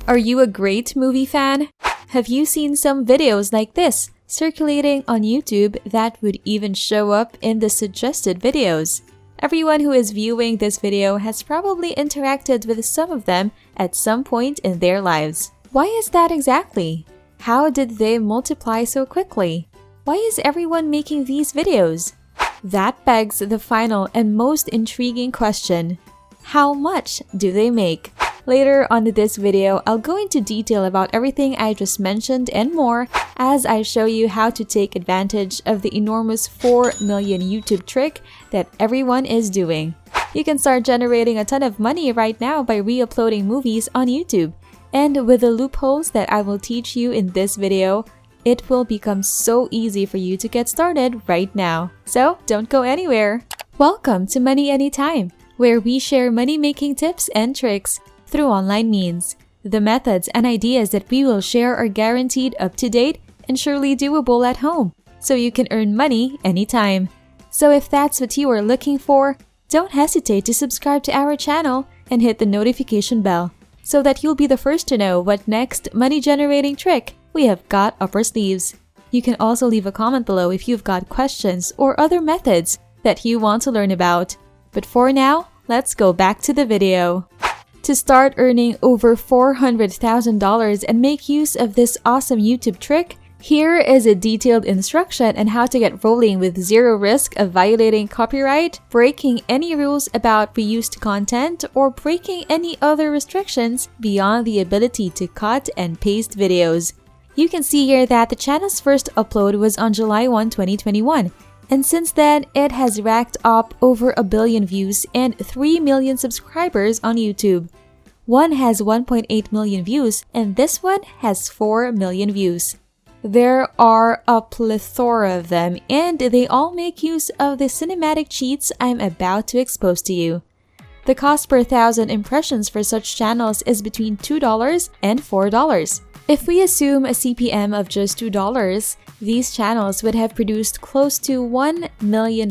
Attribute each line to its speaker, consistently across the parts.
Speaker 1: Are you a great movie fan? Have you seen some videos like this circulating on YouTube that would even show up in the suggested videos? Everyone who is viewing this video has probably interacted with some of them at some point in their lives. Why is that exactly? How did they multiply so quickly? Why is everyone making these videos? That begs the final and most intriguing question. How much do they make? Later on in this video, I'll go into detail about everything I just mentioned and more as I show you how to take advantage of the enormous 4 million YouTube trick that everyone is doing. You can start generating a ton of money right now by re-uploading movies on YouTube. And with the loopholes that I will teach you in this video, it will become so easy for you to get started right now. So don't go anywhere! Welcome to Money Anytime, where we share money-making tips and tricks through online means. The methods and ideas that we will share are guaranteed up-to-date and surely doable at home, so you can earn money anytime. So if that's what you are looking for, don't hesitate to subscribe to our channel and hit the notification bell so that you'll be the first to know what next money-generating trick we have got up our sleeves. You can also leave a comment below if you've got questions or other methods that you want to learn about. But for now, let's go back to the video. To start earning over $400,000 and make use of this awesome YouTube trick, here is a detailed instruction on how to get rolling with zero risk of violating copyright, breaking any rules about reused content, or breaking any other restrictions beyond the ability to cut and paste videos. You can see here that the channel's first upload was on July 1, 2021. And since then, it has racked up over 1 billion views and 3 million subscribers on YouTube. One has 1.8 million views and this one has 4 million views. There are a plethora of them and they all make use of the cinematic cheats I'm about to expose to you. The cost per 1,000 impressions for such channels is between $2 and $4. If we assume a CPM of just $2, these channels would have produced close to $1 million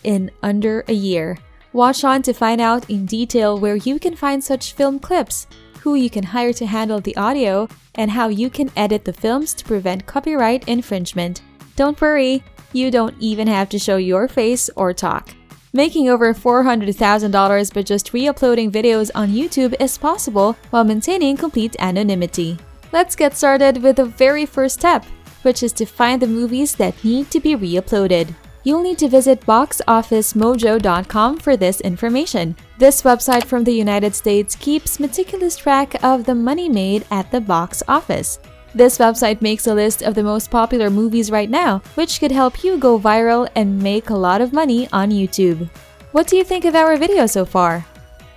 Speaker 1: in under a year. Watch on to find out in detail where you can find such film clips, who you can hire to handle the audio, and how you can edit the films to prevent copyright infringement. Don't worry, you don't even have to show your face or talk. Making over $400,000 by just re-uploading videos on YouTube is possible while maintaining complete anonymity. Let's get started with the very first step, which is to find the movies that need to be re-uploaded. You'll need to visit boxofficemojo.com for this information. This website from the United States keeps meticulous track of the money made at the box office. This website makes a list of the most popular movies right now, which could help you go viral and make a lot of money on YouTube. What do you think of our video so far?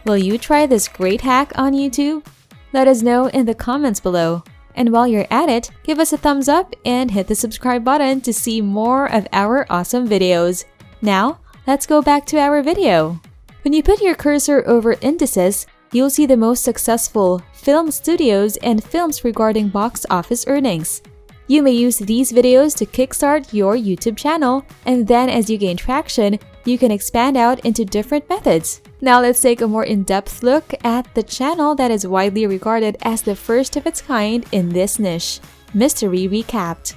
Speaker 1: Will you try this great hack on YouTube? Let us know in the comments below. And while you're at it, give us a thumbs up and hit the subscribe button to see more of our awesome videos. Now, let's go back to our video. When you put your cursor over indices, you'll see the most successful film studios and films regarding box office earnings. You may use these videos to kickstart your YouTube channel, and then as you gain traction, you can expand out into different methods. Now let's take a more in-depth look at the channel that is widely regarded as the first of its kind in this niche, Mystery Recapped.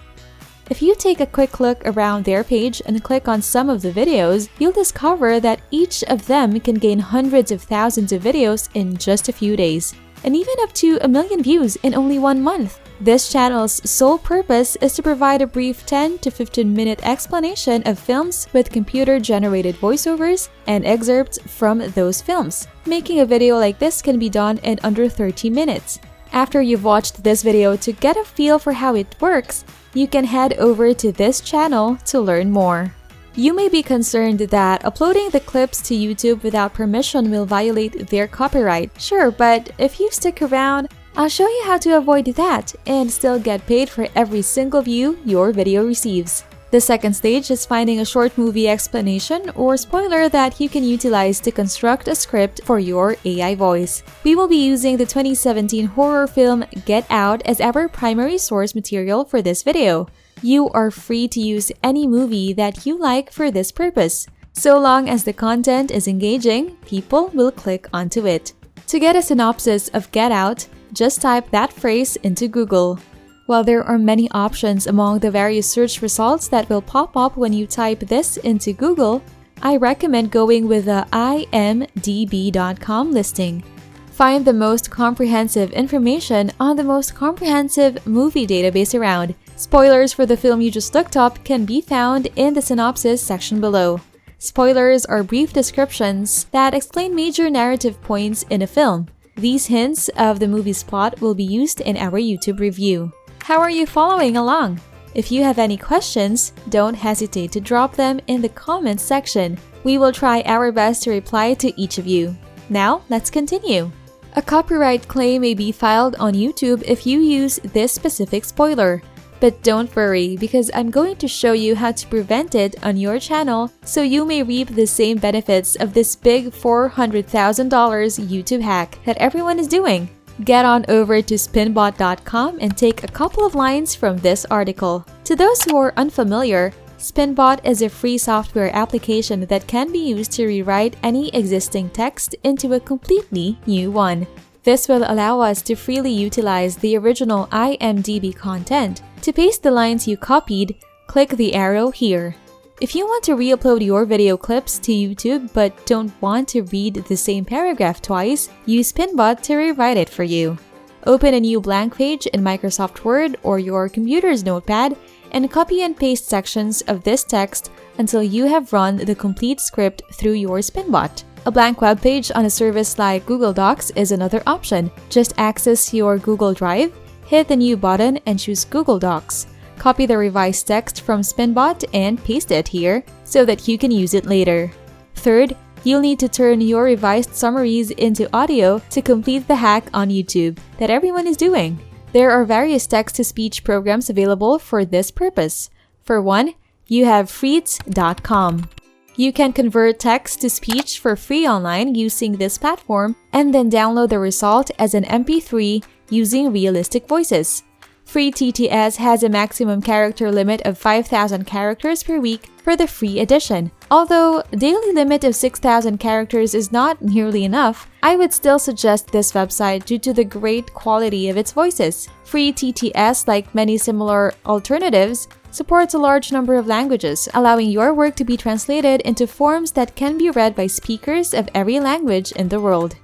Speaker 1: If you take a quick look around their page and click on some of the videos, you'll discover that each of them can gain hundreds of thousands of videos in just a few days, and even up to 1 million views in only 1 month. This channel's sole purpose is to provide a brief 10 to 15-minute explanation of films with computer-generated voiceovers and excerpts from those films. Making a video like this can be done in under 30 minutes. After you've watched this video to get a feel for how it works, you can head over to this channel to learn more. You may be concerned that uploading the clips to YouTube without permission will violate their copyright. Sure, but if you stick around, I'll show you how to avoid that and still get paid for every single view your video receives. The second stage is finding a short movie explanation or spoiler that you can utilize to construct a script for your AI voice. We will be using the 2017 horror film Get Out as our primary source material for this video. You are free to use any movie that you like for this purpose. So long as the content is engaging, people will click onto it. To get a synopsis of Get Out, just type that phrase into Google. While there are many options among the various search results that will pop up when you type this into Google, I recommend going with the imdb.com listing. Find the most comprehensive information on the most comprehensive movie database around. Spoilers for the film you just looked up can be found in the synopsis section below. Spoilers are brief descriptions that explain major narrative points in a film. These hints of the movie's plot will be used in our YouTube review. How are you following along? If you have any questions, don't hesitate to drop them in the comments section. We will try our best to reply to each of you. Now, let's continue. A copyright claim may be filed on YouTube if you use this specific spoiler. But don't worry, because I'm going to show you how to prevent it on your channel so you may reap the same benefits of this big $400,000 YouTube hack that everyone is doing. Get on over to spinbot.com and take a couple of lines from this article. To those who are unfamiliar, Spinbot is a free software application that can be used to rewrite any existing text into a completely new one. This will allow us to freely utilize the original IMDb content. To paste the lines you copied, click the arrow here. If you want to re-upload your video clips to YouTube but don't want to read the same paragraph twice, use Spinbot to rewrite it for you. Open a new blank page in Microsoft Word or your computer's notepad and copy and paste sections of this text until you have run the complete script through your Spinbot. A blank web page on a service like Google Docs is another option. Just access your Google Drive, hit the New button and choose Google Docs. Copy the revised text from Spinbot and paste it here so that you can use it later. Third, you'll need to turn your revised summaries into audio to complete the hack on YouTube that everyone is doing. There are various text-to-speech programs available for this purpose. For one, you have Freets.com. You can convert text to speech for free online using this platform and then download the result as an MP3 using realistic voices. Free TTS has a maximum character limit of 5,000 characters per week for the free edition. Although a daily limit of 6,000 characters is not nearly enough, I would still suggest this website due to the great quality of its voices. Free TTS, like many similar alternatives, supports a large number of languages, allowing your work to be translated into forms that can be read by speakers of every language in the world.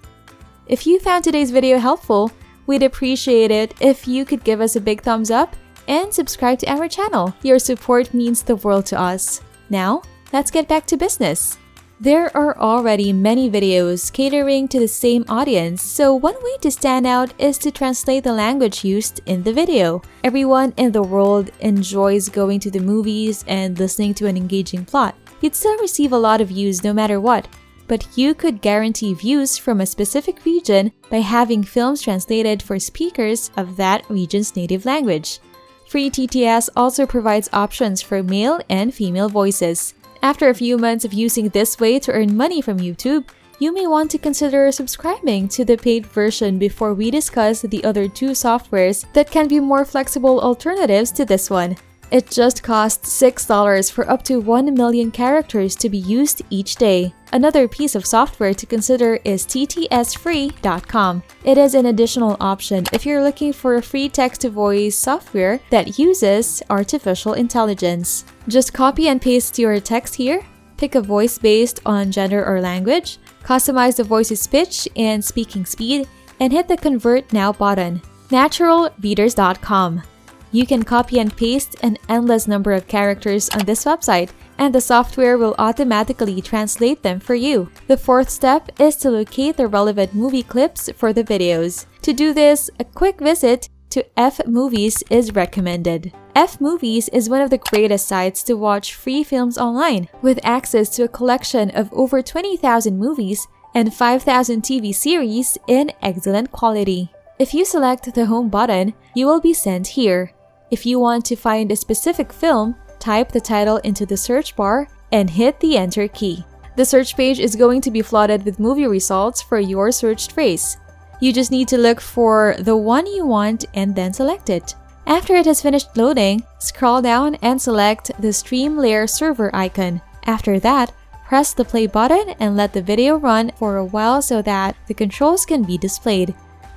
Speaker 1: If you found today's video helpful, we'd appreciate it if you could give us a big thumbs up and subscribe to our channel. Your support means the world to us. Now, let's get back to business. There are already many videos catering to the same audience, so one way to stand out is to translate the language used in the video. Everyone in the world enjoys going to the movies and listening to an engaging plot. You'd still receive a lot of views no matter what, but you could guarantee views from a specific region by having films translated for speakers of that region's native language. Free TTS also provides options for male and female voices. After a few months of using this way to earn money from YouTube, you may want to consider subscribing to the paid version before we discuss the other two softwares that can be more flexible alternatives to this one. It just costs $6 for up to 1 million characters to be used each day. Another piece of software to consider is ttsfree.com. It is an additional option if you're looking for a free text-to-voice software that uses artificial intelligence. Just copy and paste your text here, pick a voice based on gender or language, customize the voice's pitch and speaking speed, and hit the Convert Now button. Naturalreaders.com. You can copy and paste an endless number of characters on this website, and the software will automatically translate them for you. The fourth step is to locate the relevant movie clips for the videos. To do this, a quick visit to F-Movies is recommended. F-Movies is one of the greatest sites to watch free films online, with access to a collection of over 20,000 movies and 5,000 TV series in excellent quality. If you select the Home button, you will be sent here. If you want to find a specific film, type the title into the search bar and hit the Enter key. The search page is going to be flooded with movie results for your searched phrase. You just need to look for the one you want and then select it. After it has finished loading, scroll down and select the Stream Layer Server icon. After that, press the play button and let the video run for a while so that the controls can be displayed.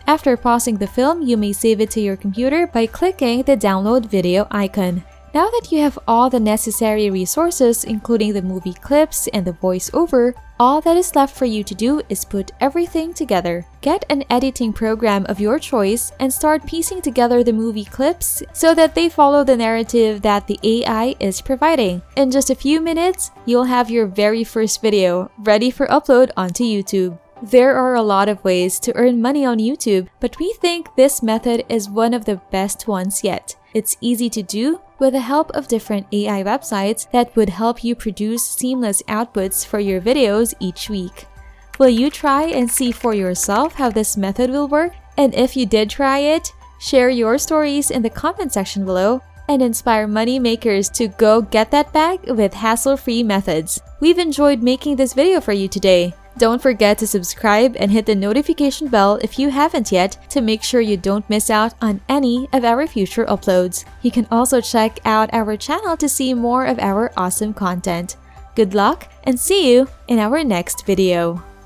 Speaker 1: After pausing the film, you may save it to your computer by clicking the download video icon. Now that you have all the necessary resources, including the movie clips and the voiceover, all that is left for you to do is put everything together. Get an editing program of your choice and start piecing together the movie clips so that they follow the narrative that the AI is providing. In just a few minutes, you'll have your very first video ready for upload onto YouTube. There are a lot of ways to earn money on YouTube, but we think this method is one of the best ones yet. It's easy to do with the help of different AI websites that would help you produce seamless outputs for your videos each week. Will you try and see for yourself how this method will work? And if you did try it, share your stories in the comment section below and inspire money makers to go get that bag with hassle-free methods. We've enjoyed making this video for you today. Don't forget to subscribe and hit the notification bell if you haven't yet to make sure you don't miss out on any of our future uploads. You can also check out our channel to see more of our awesome content. Good luck and see you in our next video.